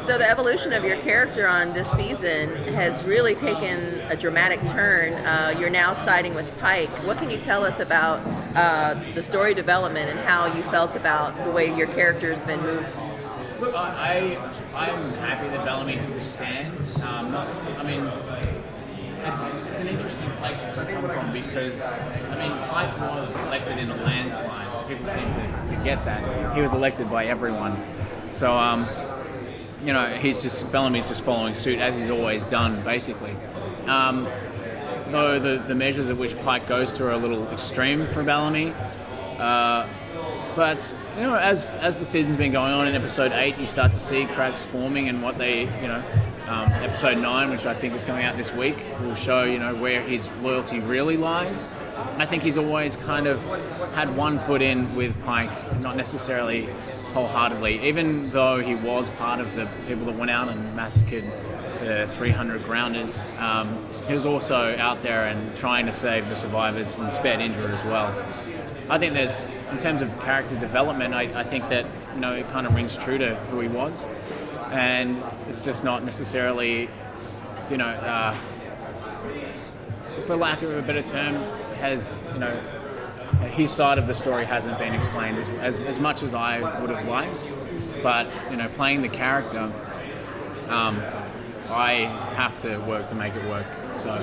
So the evolution of your character on this season has really taken a dramatic turn. You're now siding with Pike. What can you tell us about the story development and how you felt about the way your character's been moved? Look, I'm happy that Bellamy took a stand. I mean, it's an interesting place to come from because, I mean, Pike was elected in a landslide. People seem to forget that. He was elected by everyone. So, Bellamy's just following suit as he's always done, basically. Though the measures at which Pike goes through are a little extreme for Bellamy. But as the season's been going on, in episode 8, you start to see cracks forming, and what they, episode 9, which I think is coming out this week, will show, where his loyalty really lies. I think he's always kind of had one foot in with Pike, not necessarily wholeheartedly, even though he was part of the people that went out and massacred the 300 grounders. He was also out there and trying to save the survivors and spared injured as well. I think there's, in terms of character development, I think that, it kind of rings true to who he was. And it's just not necessarily, for lack of a better term, has, his side of the story hasn't been explained as much as I would have liked. But, playing the character, I have to work to make it work. So,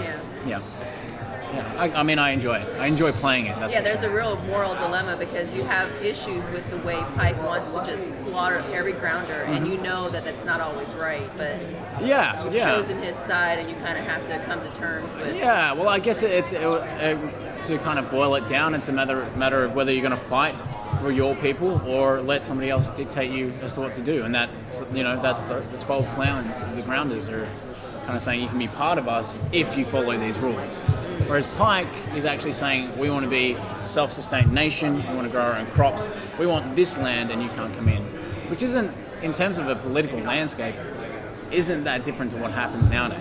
yeah. I mean, I enjoy it. I enjoy playing it. There's a real moral dilemma because you have issues with the way Pike wants to just slaughter every grounder, and you know that that's not always right, but you've chosen his side, and you kind of have to come to terms with. Yeah, well, I guess it's to kind of boil it down, it's a matter of whether you're going to fight for your people or let somebody else dictate you as to what to do, and that's the 12 clowns, the grounders are kind of saying you can be part of us if you follow these rules. Whereas Pike is actually saying we want to be a self-sustained nation, we want to grow our own crops, we want this land and you can't come in. Which isn't, in terms of a political landscape, isn't that different to what happens nowadays.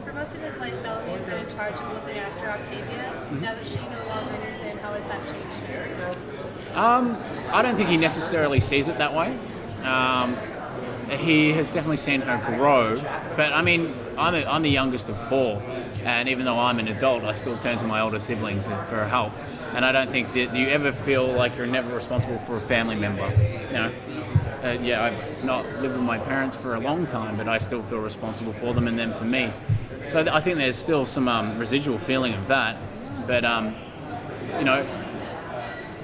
For most of his life, Bellamy has been in charge of looking after Octavia. Now that she no longer is in, how has that changed her? I don't think he necessarily sees it that way. He has definitely seen her grow, but I mean, I'm the youngest of 4, and even though I'm an adult, I still turn to my older siblings for help. And I don't think that you ever feel like you're never responsible for a family member. I've not lived with my parents for a long time, but I still feel responsible for them and them for me. So I think there's still some residual feeling of that. But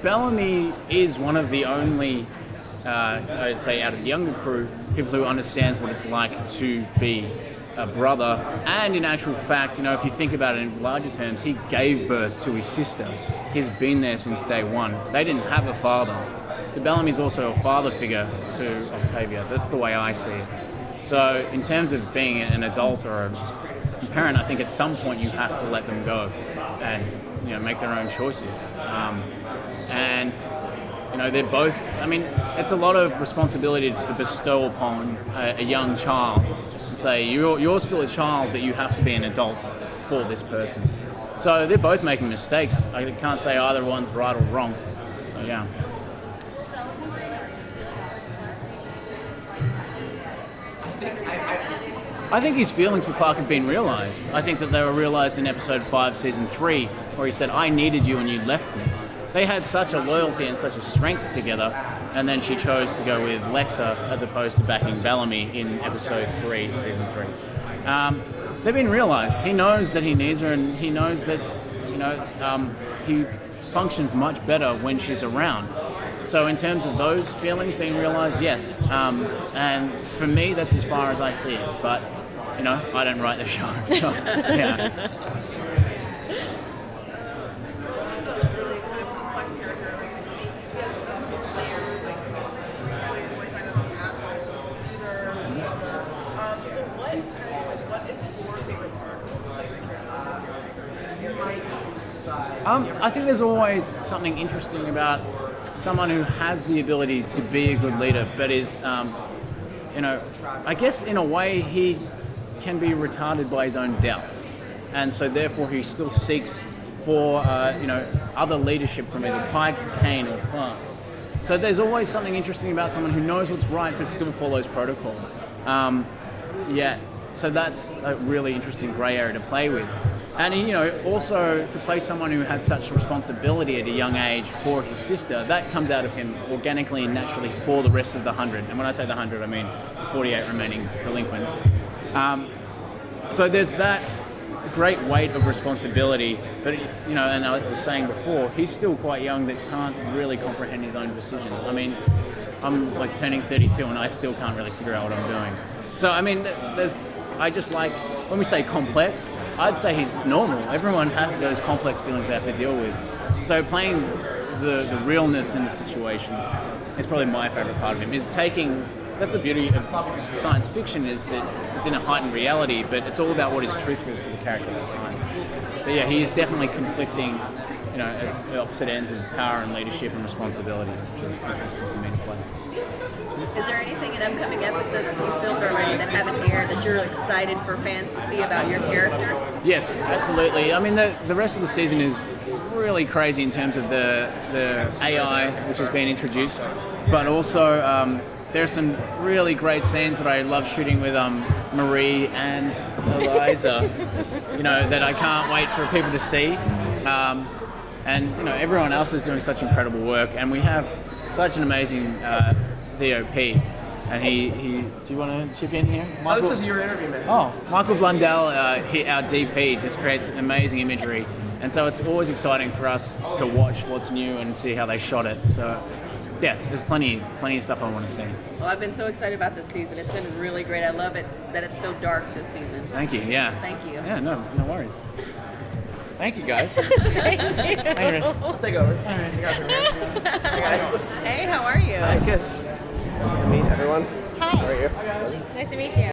Bellamy is one of the only, I'd say, out of the younger crew, people who understands what it's like to be a brother. And in actual fact, if you think about it in larger terms, he gave birth to his sister. He's been there since day one. They didn't have a father. So Bellamy's also a father figure to Octavia. That's the way I see it. So in terms of being an adult or a parent, I think at some point you have to let them go and make their own choices. They're both, it's a lot of responsibility to bestow upon a young child and say, you're still a child, but you have to be an adult for this person. So they're both making mistakes. I can't say either one's right or wrong. So, yeah. I think his feelings for Clark have been realised. I think that they were realised in episode 5, season 3, where he said, I needed you and you left me. They had such a loyalty and such a strength together, and then she chose to go with Lexa as opposed to backing Bellamy in episode 3, season 3. They've been realised. He knows that he needs her, and he knows that, he functions much better when she's around. So in terms of those feelings being realised, yes. And for me, that's as far as I see it. But, I don't write the show. So, yeah. I think there's always something interesting about someone who has the ability to be a good leader, but is, I guess in a way he can be retarded by his own doubts. And so therefore he still seeks for, other leadership from either Pike, Kane, or Clark. So there's always something interesting about someone who knows what's right but still follows protocol. So that's a really interesting grey area to play with. And also to play someone who had such responsibility at a young age for his sister, that comes out of him organically and naturally for the rest of the 100. And when I say the 100, I mean 48 remaining delinquents. So there's that great weight of responsibility, but and I was saying before, he's still quite young that can't really comprehend his own decisions. I mean, I'm like turning 32 and I still can't really figure out what I'm doing. So I mean, I just like, when we say complex, I'd say he's normal. Everyone has those complex feelings they have to deal with. So playing the realness in the situation is probably my favorite part of him, is taking. That's the beauty of science fiction, is that it's in a heightened reality, but it's all about what is truthful to the character at the time. But yeah, he is definitely conflicting, at the opposite ends of power and leadership and responsibility, which is interesting for me to play. Is there anything in upcoming episodes that you filmed already that haven't aired that you're excited for fans to see about your character? Yes, absolutely. I mean, the rest of the season is really crazy in terms of the AI which has been introduced, but also there's some really great scenes that I love shooting with Marie and Eliza, that I can't wait for people to see. And everyone else is doing such incredible work, and we have such an amazing DOP. And he do you want to chip in here? This is your interview, man. Oh, Michael Blundell, our DP, just creates amazing imagery, and so it's always exciting for us to watch what's new and see how they shot it. So yeah, there's plenty of stuff I want to see. Well, I've been so excited about this season. It's been really great. I love it that it's so dark this season. Thank you. Yeah. Thank you. Yeah. No worries. Thank you, guys. I'll take over. All right. Hey, how are you? Hi, good. Nice to meet everyone. Hi. How are you? Nice to meet you.